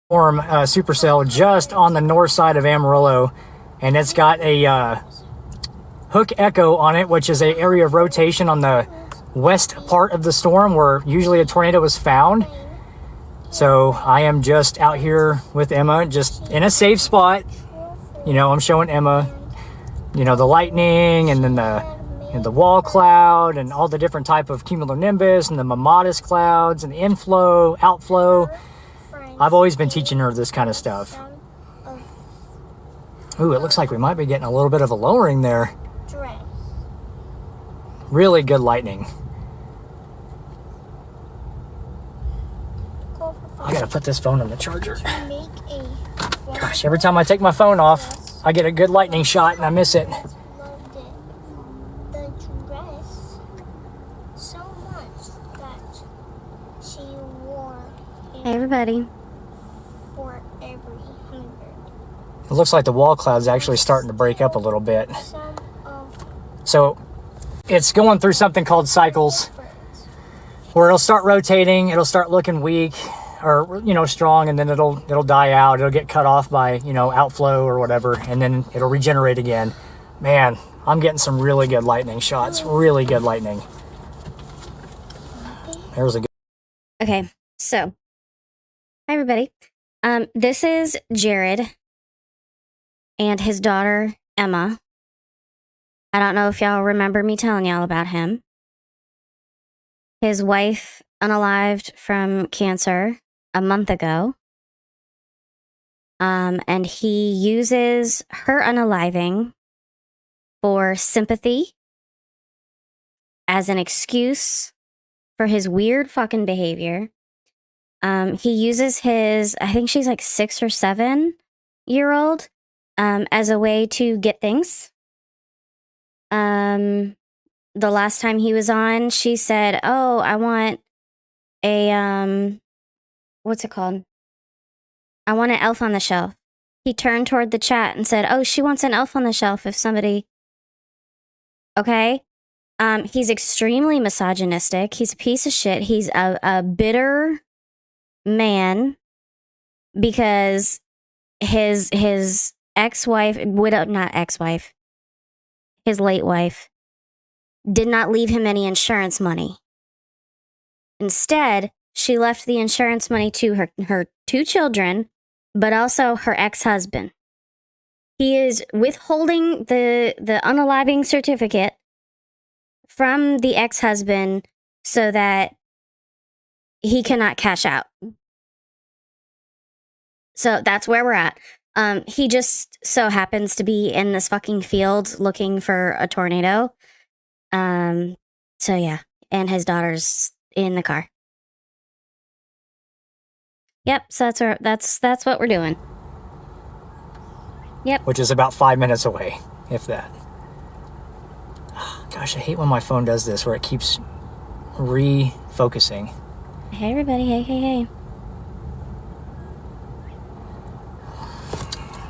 Jerrad-storm supercell just on the north side of Amarillo, and it's got a hook echo on it, which is an area of rotation on the west part of the storm where usually a tornado is found. So I am just out here with Emma, just in a safe spot. You know, I'm showing Emma, you know, the lightning, and then the wall cloud, and all the different type of cumulonimbus, and the mammatus clouds, and the inflow, outflow. I've always been teaching her this kind of stuff. Ooh, it looks like we might be getting a little bit of a lowering there. Really good lightning. I gotta put this phone on the charger. Gosh, every time I take my phone off, I get a good lightning shot and I miss it. The dress so much that she wore. Hey everybody. For every 100. It looks like the wall cloud's actually starting to break up a little bit. So it's going through something called cycles, where it'll start rotating, it'll start looking weak, or, you know, strong, and then it'll die out. It'll get cut off by, you know, outflow or whatever, and then it'll regenerate again. Man, I'm getting some really good lightning shots. Really good lightning. There's a good. Okay, so hi everybody. This is Jerrad and his daughter Emma. I don't know if y'all remember me telling y'all about him. His wife unalived from cancer a month ago. And he uses her unaliving for sympathy, as an excuse for his weird fucking behavior. He uses his, I think she's like 6 or 7-year-old, as a way to get things. The last time he was on, she said, "Oh, I want a, what's it called? I want an elf on the shelf." He turned toward the chat and said, "Oh, she wants an elf on the shelf if somebody..." Okay? He's extremely misogynistic. He's a piece of shit. He's a bitter man because his ex-wife, not ex-wife, his late wife, did not leave him any insurance money. Instead, she left the insurance money to her 2 children, but also her ex-husband. He is withholding the unaliving certificate from the ex-husband so that he cannot cash out. So that's where we're at. He just so happens to be in this fucking field looking for a tornado. So yeah, and his daughter's in the car. Yep, so that's what we're doing. Yep. Which is about 5 minutes away, if that. Gosh, I hate when my phone does this, where it keeps refocusing. Hey everybody, hey.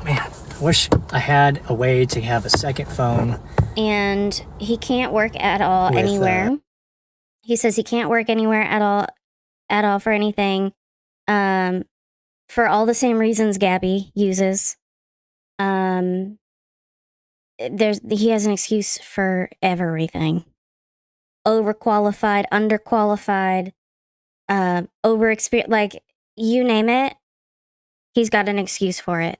Man, I wish I had a way to have a second phone. And he can't work at all anywhere. He says he can't work anywhere at all for anything. For all the same reasons Gabby uses. He has an excuse for everything. Overqualified, underqualified, overexperienced, like you name it, he's got an excuse for it.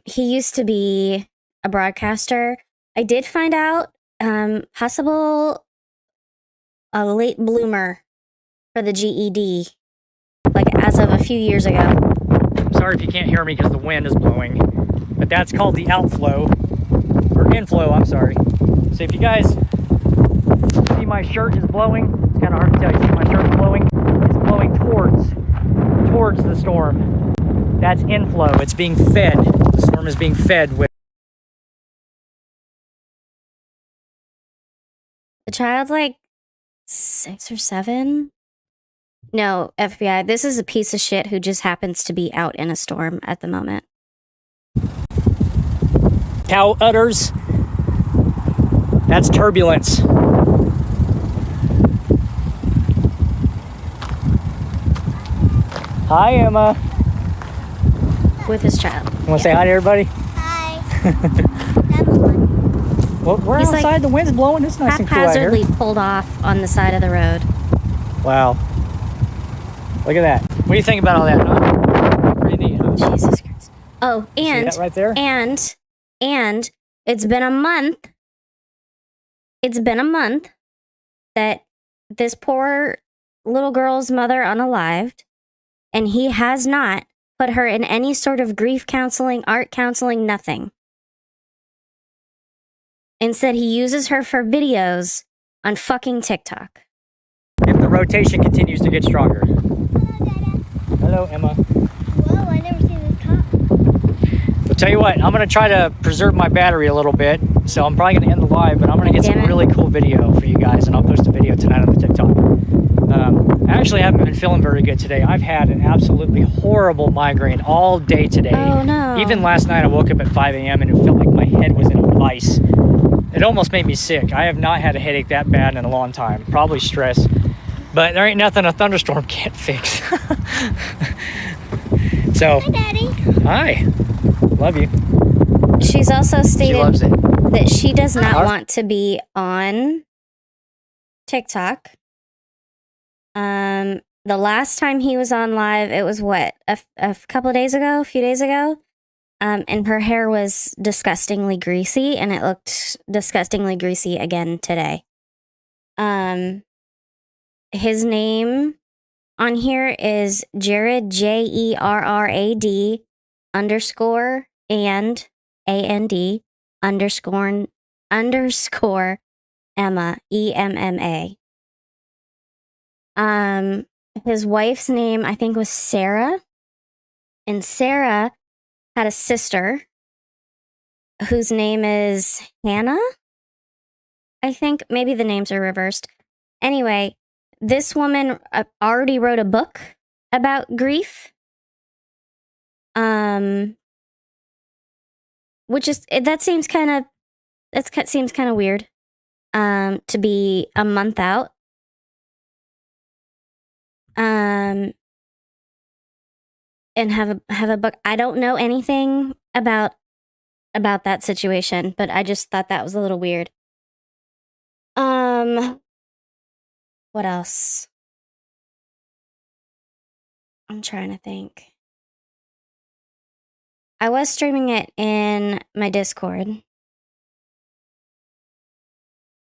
He used to be a broadcaster. I did find out, possible a late bloomer for the GED, like as of a few years ago. I'm sorry if you can't hear me because the wind is blowing, but that's called the outflow, or inflow, I'm sorry. So if you guys see my shirt is blowing, it's kind of hard to tell. You see my shirt blowing? It's blowing towards the storm. That's inflow. It's being fed. The storm is being fed with. The child's like 6 or 7. No, FBI, this is a piece of shit who just happens to be out in a storm at the moment. Cow udders. That's turbulence. Hi, Emma. with his child. You want to say hi to everybody? Hi. Emma. Well, we're He's, outside. like, The wind's blowing. It's nice and cool out here. Haphazardly pulled off on the side of the road. Wow. Look at that. What do you think about all that, huh? Pretty neat, huh? Jesus Christ. Oh, and See that right there? and it's been a month. It's been a month that this poor little girl's mother unalived, and he has not put her in any sort of grief counseling, art counseling, nothing. Instead, he uses her for videos on fucking TikTok. If the rotation continues to get stronger. Hello, Dada. Hello, Emma. Whoa, I never seen this cop. I'll tell you what, I'm going to try to preserve my battery a little bit. So I'm probably going to end the live, but I'm going to get some really cool video for you guys, and I'll post a video tonight on the TikTok. I actually haven't been feeling very good today. I've had an absolutely horrible migraine all day today. Oh, no. Even last night I woke up at 5 a.m. and it felt like my head was in a vice. It almost made me sick. I have not had a headache that bad in a long time. Probably stress. But there ain't nothing a thunderstorm can't fix. So, Hi, Daddy. hi. Love you. She's also She stated loves it. that she does not Our- want to be on TikTok. The last time he was on live, it was what, a couple of days ago, a few days ago. And her hair was disgustingly greasy, and it looked disgustingly greasy again today. His name on here is Jerrad, Jerrad underscore and AND underscore Emma, EMMA. His wife's name, I think, was Sarah. And Sarah had a sister whose name is Hannah. I think maybe the names are reversed. Anyway, this woman already wrote a book about grief. Which is, that seems kind of weird. To be a month out. And have a book. I don't know anything about that situation, but I just thought that was a little weird. What else? I'm trying to think. I was streaming it in my Discord,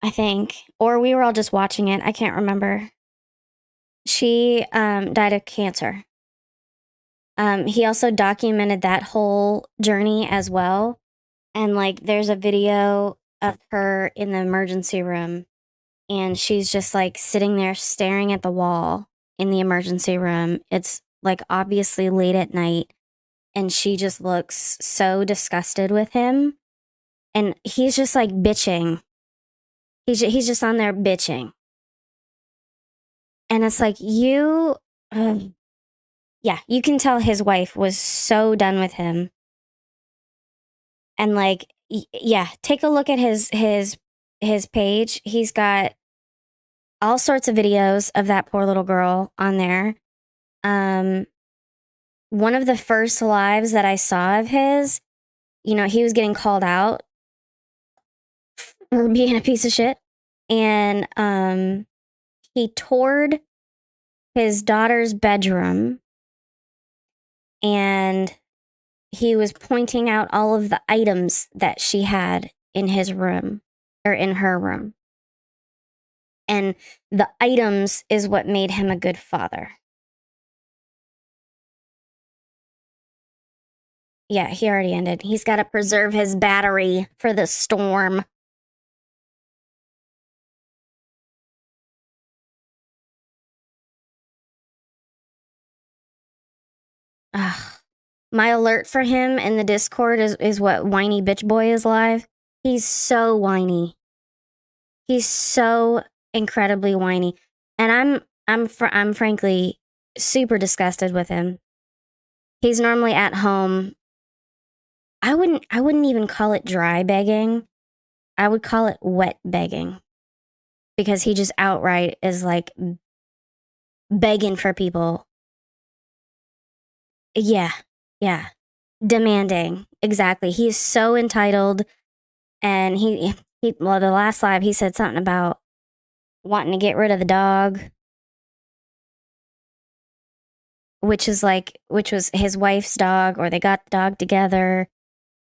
I think, or we were all just watching it. I can't remember. She died of cancer. He also documented that whole journey as well. And like, there's a video of her in the emergency room, and she's just like sitting there staring at the wall in the emergency room. It's like obviously late at night, and she just looks so disgusted with him. And he's just like bitching. He's just on there bitching. And it's like, yeah, you can tell his wife was so done with him. And like, yeah, take a look at his page. He's got all sorts of videos of that poor little girl on there. One of the first lives that I saw of his, you know, he was getting called out for being a piece of shit. And he toured his daughter's bedroom, and he was pointing out all of the items that she had in his room, or in her room. And the items is what made him a good father. Yeah, he already ended. He's got to preserve his battery for the storm. Ugh. My alert for him in the Discord is what whiny bitch boy is live. He's so whiny. He's so incredibly whiny, and I'm frankly super disgusted with him. He's normally at home. I wouldn't even call it dry begging. I would call it wet begging, because he just outright is like begging for people. Yeah. Demanding. Exactly. He's so entitled. And well, the last live, he said something about wanting to get rid of the dog, which was his wife's dog, or they got the dog together.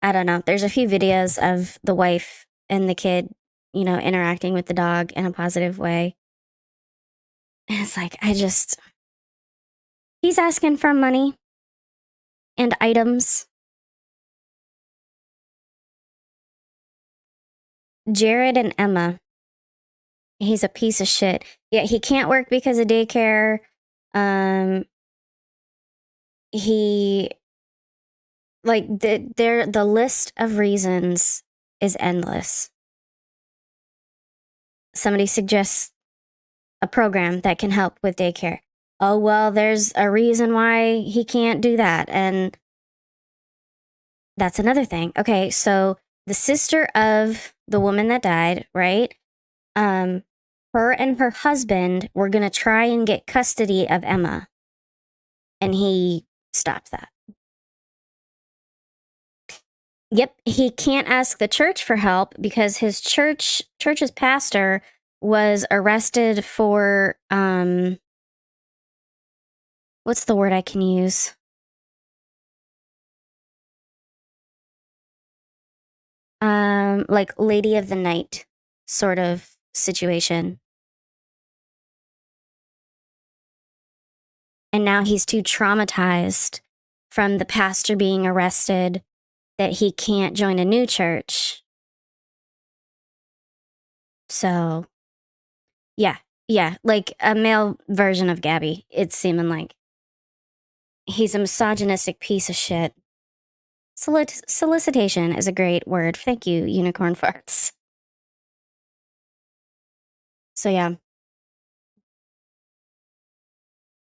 I don't know. There's a few videos of the wife and the kid, interacting with the dog in a positive way. And it's like, he's asking for money and items. Jerrad and Emma. He's a piece of shit. Yeah, he can't work because of daycare. The list of reasons is endless. Somebody suggests a program that can help with daycare. Oh, well, there's a reason why he can't do that. And that's another thing. Okay, so the sister of the woman that died, right? Her and her husband were going to try and get custody of Emma. And he stopped that. Yep, he can't ask the church for help because his church's pastor was arrested for, what's the word I can use? Like Lady of the Night sort of situation. And now he's too traumatized from the pastor being arrested that he can't join a new church. So, yeah, like a male version of Gabby, it's seeming like. He's a misogynistic piece of shit. Solicitation is a great word. Thank you, unicorn farts. So, yeah.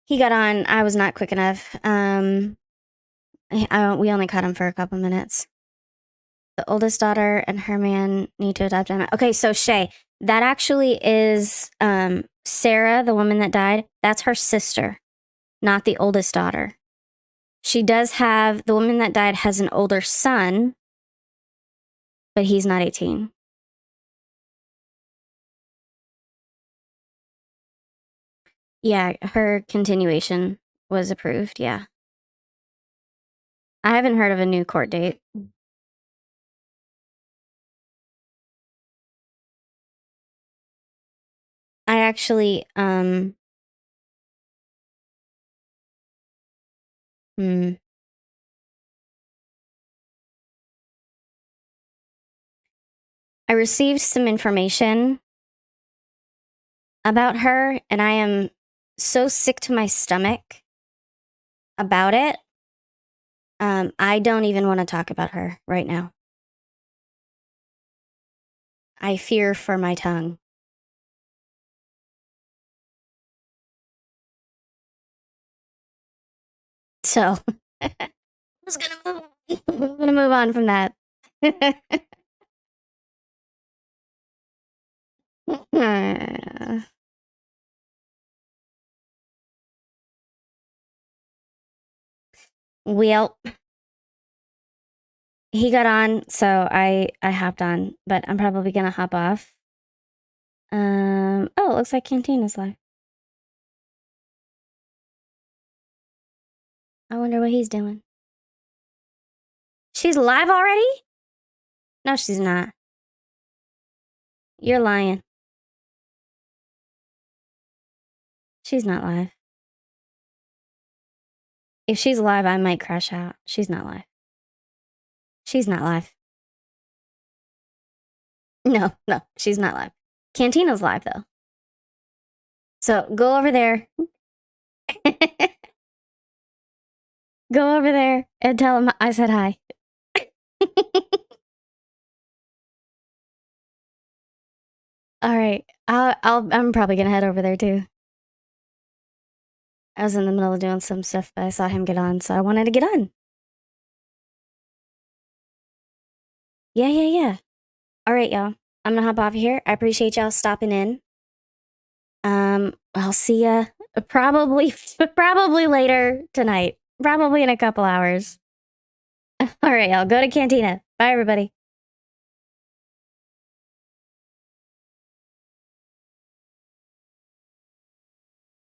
He got on. I was not quick enough. We only caught him for a couple minutes. The oldest daughter and her man need to adopt Emma. Okay, so Shay, that actually is Sarah, the woman that died. That's her sister, not the oldest daughter. She does have, the woman that died has an older son, but he's not 18. Yeah, her continuation was approved, yeah. I haven't heard of a new court date. I actually, I received some information about her, and I am so sick to my stomach about it. I don't even want to talk about her right now. I fear for my tongue. So, I'm gonna move on from that. Well, he got on, so I hopped on, but I'm probably gonna hop off. Oh, it looks like Cantina's live. I wonder what he's doing. She's live already? No, she's not. You're lying. She's not live. If she's live, I might crash out. She's not live. She's not live. No, she's not live. Cantina's live, though. So go over there. Go over there and tell him I said hi. All right. I'm probably gonna head over there too. I was in the middle of doing some stuff, but I saw him get on, so I wanted to get on. Yeah. All right, y'all. I'm gonna hop off here. I appreciate y'all stopping in. I'll see ya probably later tonight. Probably in a couple hours. All right, y'all. Go to Cantina. Bye, everybody.